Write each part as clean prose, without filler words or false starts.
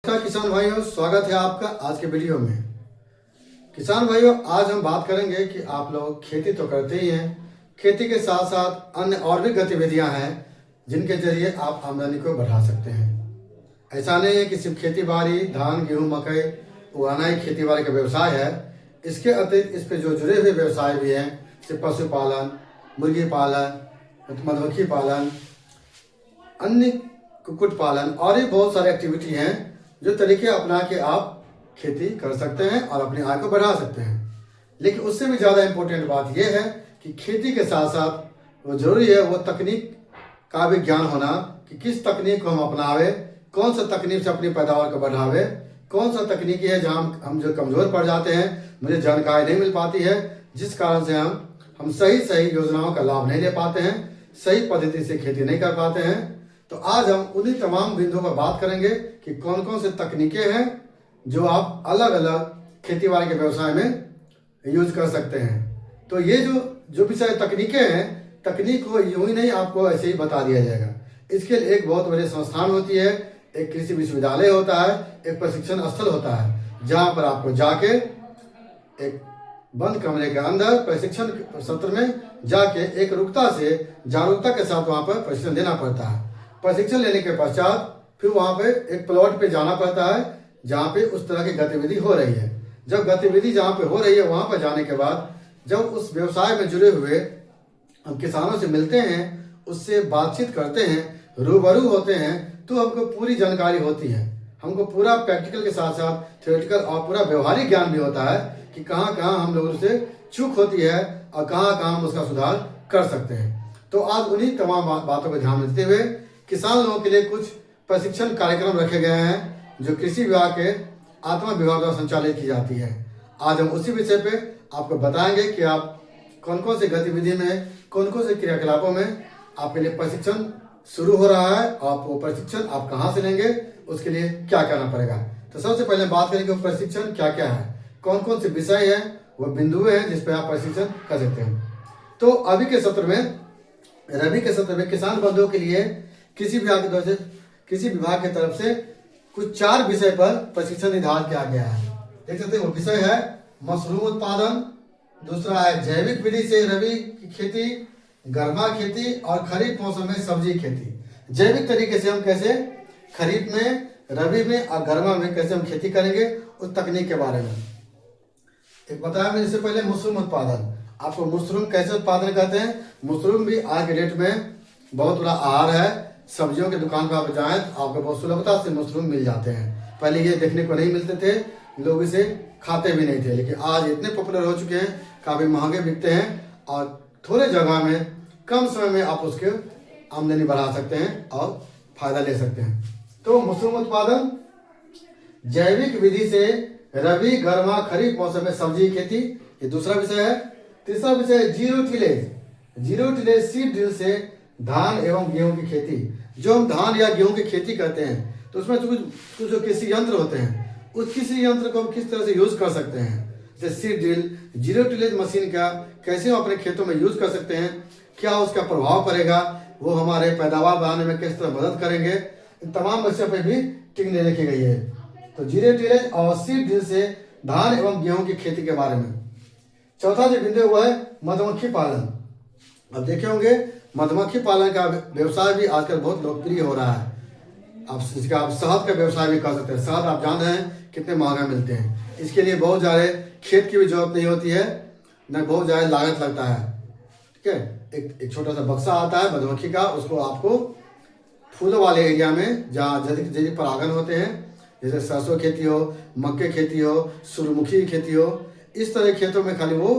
नमस्कार किसान भाइयों, स्वागत है आपका आज के वीडियो में। किसान भाइयों, आज हम बात करेंगे कि आप लोग खेती तो करते ही हैं, खेती के साथ साथ अन्य और भी गतिविधियां हैं जिनके जरिए आप आमदनी को बढ़ा सकते हैं। ऐसा नहीं है कि सिर्फ खेती बाड़ी, धान गेहूं मकई उगाना ही खेती बाड़ी का व्यवसाय है। इसके अतिरिक्त इस पे जो जुड़े हुए व्यवसाय भी हैं, जैसे पशुपालन, मुर्गी पालन, मधुमक्खी पालन, अन्य कुक्कुट पालन और भी बहुत सारी एक्टिविटी हैं जो तरीके अपना के आप खेती कर सकते हैं और अपनी आय को बढ़ा सकते हैं। लेकिन उससे भी ज़्यादा इम्पोर्टेंट बात यह है कि खेती के साथ साथ वो जरूरी है वो तकनीक का भी ज्ञान होना कि किस तकनीक को हम अपनावे, कौन सा तकनीक से अपनी पैदावार को बढ़ावे, कौन सा तकनीकी है जहाँ हम जो कमज़ोर पड़ जाते हैं, मुझे जानकारी नहीं मिल पाती है, जिस कारण से हम सही योजनाओं का लाभ नहीं ले पाते हैं, सही पद्धति से खेती नहीं कर पाते हैं। तो आज हम उन्हीं तमाम बिंदुओं पर बात करेंगे कि कौन कौन से तकनीकें हैं जो आप अलग अलग खेती बाड़ी के व्यवसाय में यूज कर सकते हैं। तो ये जो भी सारी तकनीकें हैं, तकनीक को यूं ही नहीं आपको ऐसे ही बता दिया जाएगा। इसके लिए एक बहुत बड़ी संस्थान होती है, एक कृषि विश्वविद्यालय होता है, एक प्रशिक्षण स्थल होता है, जहाँ पर आपको जाके एक बंद कमरे के अंदर प्रशिक्षण सत्र में जाके एक रुकता से जागरूकता के साथ वहाँ पर प्रशिक्षण देना पड़ता है। प्रशिक्षण लेने के पश्चात फिर वहाँ पे एक प्लॉट पे जाना पड़ता है जहाँ पे उस तरह की गतिविधि हो रही है। जब गतिविधि जहाँ पे हो रही है वहाँ पर जाने के बाद जब उस व्यवसाय में जुड़े हुए हम किसानों से मिलते हैं, उससे बातचीत करते हैं, रूबरू होते हैं, तो हमको पूरी जानकारी होती है। हमको पूरा प्रैक्टिकल के साथ साथ थ्योरेटिकल और पूरा व्यवहारिक ज्ञान भी होता है कि कहाँ कहाँ हम लोगों से चूक होती है और कहाँ कहाँ हम उसका सुधार कर सकते हैं। तो आज उन्हीं तमाम बातों पर ध्यान देते हुए किसान लोगों के लिए कुछ प्रशिक्षण कार्यक्रम रखे गए हैं जो कृषि विभाग के आत्मा विभाग द्वारा संचालित की जाती है। आज हम उसी विषय पे आपको बताएंगे कि आप कौन कौन से गतिविधि में, कौन कौन से क्रियाकलापों में आपके लिए प्रशिक्षण शुरू हो रहा है और वो प्रशिक्षण आप कहाँ से लेंगे, उसके लिए क्या करना पड़ेगा। तो सबसे पहले बात करेंगे वो प्रशिक्षण क्या क्या है, कौन कौन से विषय है, वो बिंदु हैं जिस पर आप प्रशिक्षण कर सकते हैं। तो अभी के सत्र में, रबी के सत्र में किसान बंधुओं के लिए कृषि विभाग की तरफ से कुछ 4 विषय पर प्रशिक्षण निर्धारित किया गया है। देख सकते हैं वो विषय है मशरूम उत्पादन, दूसरा है जैविक विधि से रबी की खेती, गर्मा खेती और खरीफ मौसम में सब्जी खेती। जैविक तरीके से हम कैसे खरीफ में, रबी में और गर्मा में कैसे हम खेती करेंगे, उस तकनीक के बारे में एक बताया मैंने। इससे पहले मशरूम उत्पादन, आपको मशरूम कैसे उत्पादन करते हैं। मशरूम भी आज के डेट में बहुत बड़ा आहार है। सब्जियों की दुकान पर आप जाएं तो आपको बहुत सुलभता से मशरूम मिल जाते हैं। पहले ये देखने को नहीं मिलते थे, लोग इसे खाते भी नहीं थे, लेकिन आज इतने पॉपुलर हो चुके हैं, काफ़ी महंगे बिकते हैं और थोड़े जगह में कम समय में आप उसके आमदनी बढ़ा सकते हैं और फायदा ले सकते हैं। तो मशरूम उत्पादन, जैविक विधि से रबी गर्मा खरीफ मौसम में सब्जी खेती, ये दूसरा विषय है। तीसरा विषय है जीरो टिलेज सीड ड्रिल से धान एवं गेहूं की खेती। जो हम धान या गेहूं की खेती करते हैं तो उसमें कुछ जो कृषि यंत्र होते हैं, उस कृषि यंत्र को हम किस तरह से यूज कर सकते हैं, जैसे seed drill, zero tillage machine का कैसे हम अपने खेतों में यूज कर सकते हैं, क्या उसका प्रभाव पड़ेगा, वो हमारे पैदावार बढ़ाने में किस तरह मदद करेंगे, इन तमाम विषयों पर भी टिप्पणी लिखी गई है। तो जीरो टिलेज और सीड ड्रिल से धान एवं गेहूं की खेती के बारे में। चौथा जो बिंदु हुआ है मधुमक्खी पालन। अब देखे होंगे मधुमक्खी पालन का व्यवसाय भी आजकल बहुत लोकप्रिय हो रहा है। आप शहद का व्यवसाय भी कर सकते हैं। शहद आप जान रहे हैं कितने महंगा मिलते हैं। इसके लिए बहुत ज़्यादा खेत की भी जरूरत नहीं होती है, न बहुत ज़्यादा लागत लगता है। ठीक है, एक छोटा सा बक्सा आता है मधुमक्खी का, उसको आपको फूलों वाले एरिया में जहाँ जैसे परागन होते हैं, जैसे सरसों खेती हो, मक्के खेती हो, सूर्यमुखी की खेती हो, इस तरह खेतों में खाली वो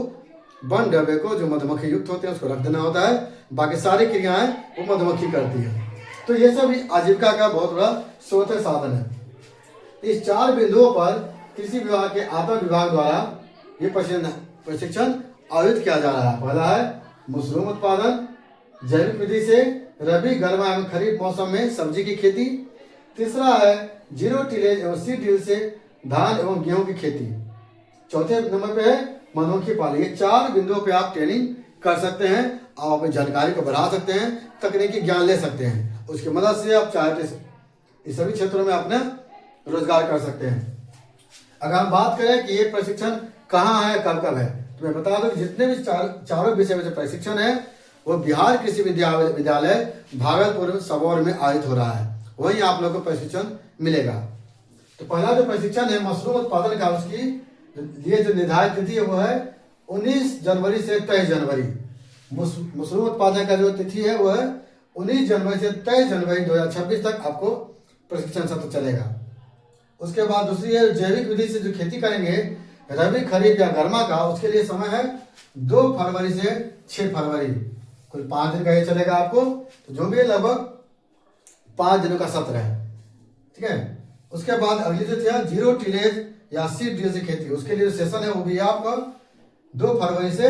बंद डब्बे को जो मधुमक्खी युक्त होते हैं उसको रख देना होता है। बाकी सारी क्रियाएं वो मधुमक्खी करती है। तो ये सब आजीविका का बहुत बड़ा स्रोत साधन है। इस 4 बिंदुओं पर कृषि विभाग के आत्मा विभाग द्वारा ये प्रशिक्षण आयोजित किया जा रहा है। पहला है मशरूम उत्पादन, जैविक विधि से रबी गर्मा एवं खरीफ मौसम में सब्जी की खेती। तीसरा है जीरो टिलेज एवं सीड ड्रिल से धान एवं गेहूं की खेती। चौथे नंबर पे है मधुमक्खी पालन। ये 4 बिंदुओं पे आप ट्रेनिंग कर सकते हैं, आप अपनी जानकारी को बढ़ा सकते हैं, तकनीकी ज्ञान ले सकते हैं। उसकी मदद से आप चाहे तो इस सभी क्षेत्रों में अपना रोजगार कर सकते हैं। अगर हम बात करें कि ये प्रशिक्षण कहाँ है, कब कब है, तो मैं बता दूं कि जितने भी चारों विषय में प्रशिक्षण है वो बिहार कृषि विद्यालय भागलपुर सबौर में आयोजित हो रहा है, वहीं आप लोगों को प्रशिक्षण मिलेगा। तो पहला जो प्रशिक्षण है मशरूम उत्पादन का, उसकी लिए जो निर्धारित तिथि है वो है 19 जनवरी से 23 जनवरी। मशरूम उत्पादन का जो तिथि है वो है 19 जनवरी से 23 जनवरी 2026 तक आपको प्रशिक्षण सत्र चलेगा। उसके बाद दूसरी है जैविक विधि से जो खेती करेंगे रबी खरीफ या गर्मा का, उसके लिए समय है 2 फरवरी से 6 फरवरी, कुल 5 दिन का ये चलेगा आपको। तो जो भी है लगभग 5 दिनों का सत्र है, ठीक है। उसके बाद अगली जो थी जीरो टिलेज या सीड ड्रिल से खेती, उसके लिए जो सेशन है वो भी है आपका 2 फरवरी से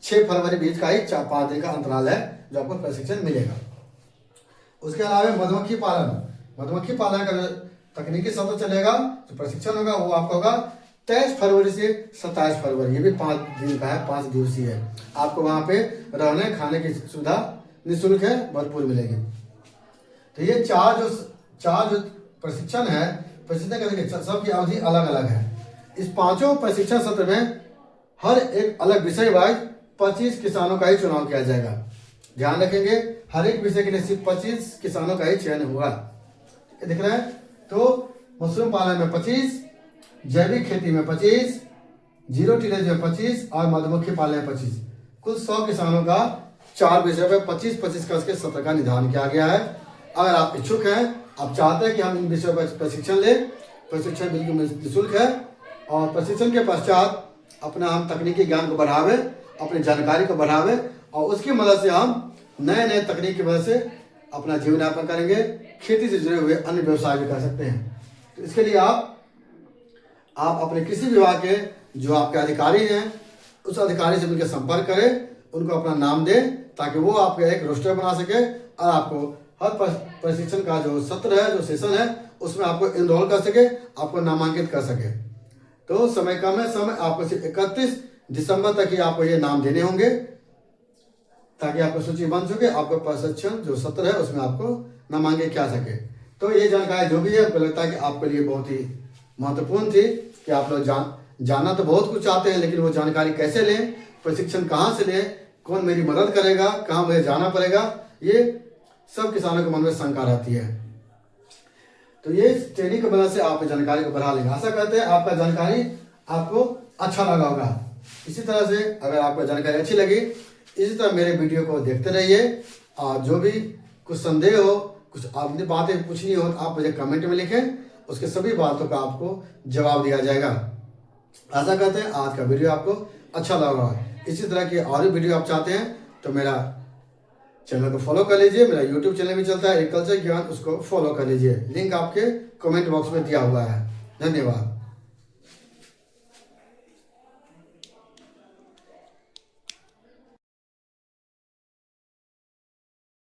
6 फरवरी बीच का ही 4-5 दिन का अंतराल है जो आपको प्रशिक्षण मिलेगा। उसके अलावा मधुमक्खी पालन का तकनीकी सत्र चलेगा, जो प्रशिक्षण होगा वो आपका होगा 23 फरवरी से 27 फरवरी, ये भी 5 दिन का है, 5 दिवसीय है। आपको वहाँ पे रहने खाने की सुविधा निःशुल्क है, भरपूर मिलेगी। तो ये चार जो प्रशिक्षण है, प्रशिक्षण करने के सबकी अवधि अलग अलग है। इस 5 प्रशिक्षण सत्र में हर एक अलग विषय वाइज 25 किसानों का ही चुनाव किया जाएगा। ध्यान रखेंगे हर एक विषय के लिए सिर्फ 25 किसानों का ही चयन होगा, दिख रहा है। तो मशरूम पालन में 25, जैविक खेती में 25, जीरो टिलेज में 25 और मधुमक्खी पालन में 25, कुल 100 किसानों का 4 विषय पे 25-25 का इसके सत्र का निर्धारण किया गया है। अगर आप इच्छुक हैं, आप चाहते हैं कि हम इन विषयों पर प्रशिक्षण लें, प्रशिक्षण बिल्कुल निःशुल्क है। और प्रशिक्षण के पश्चात अपना हम तकनीकी ज्ञान को बढ़ावे, अपनी जानकारी को बढ़ावे और उसकी मदद से हम नए तकनीक की मदद से अपना जीवन यापन करेंगे, खेती से जुड़े हुए अन्य व्यवसाय भी कर सकते हैं। तो इसके लिए आप अपने कृषि विभाग के जो आपके अधिकारी हैं उस अधिकारी से मिलकर संपर्क करें, उनको अपना नाम दें ताकि वो आपके एक रोस्टर बना सके और आपको हर प्रशिक्षण का जो सत्र है, जो सेशन है, उसमें आपको इनरोल कर सके, आपको नामांकित कर सके। तो समय कम है, समय आपको सिर्फ 31 दिसंबर तक ही आपको ये नाम देने होंगे ताकि आपको सूची बन सके, आपको प्रशिक्षण जो सत्र है उसमें आपको नामांकित किया सके। तो ये जानकारी जो भी है हमको लगता है कि आपके लिए बहुत ही महत्वपूर्ण थी कि आप लोग जानना तो बहुत कुछ चाहते हैं, लेकिन वो जानकारी कैसे लें, प्रशिक्षण कहाँ से लें, कौन मेरी मदद करेगा, कहाँ मुझे जाना पड़ेगा, ये सब किसानों के मन में शंका रहती है। तो ये ट्रेनिंग की मदद से आप जानकारी को बढ़ा लेंगे। आशा करते हैं आपका जानकारी आपको अच्छा लगा होगा। इसी तरह से अगर आपको जानकारी अच्छी लगी, इसी तरह मेरे वीडियो को देखते रहिए और जो भी कुछ संदेह हो, कुछ अपनी बातें पूछनी हो, तो आप मुझे कमेंट में लिखें, उसके सभी बातों का आपको जवाब दिया जाएगा। आशा करते हैं आज का वीडियो आपको अच्छा लगा होगा। इसी तरह की और भी वीडियो आप चाहते हैं तो मेरा चैनल को फॉलो कर लीजिए। मेरा यूट्यूब चैनल भी चलता है एग्रीकल्चर ज्ञान, उसको फॉलो कर लीजिए। लिंक आपके कमेंट बॉक्स में दिया हुआ है। धन्यवाद।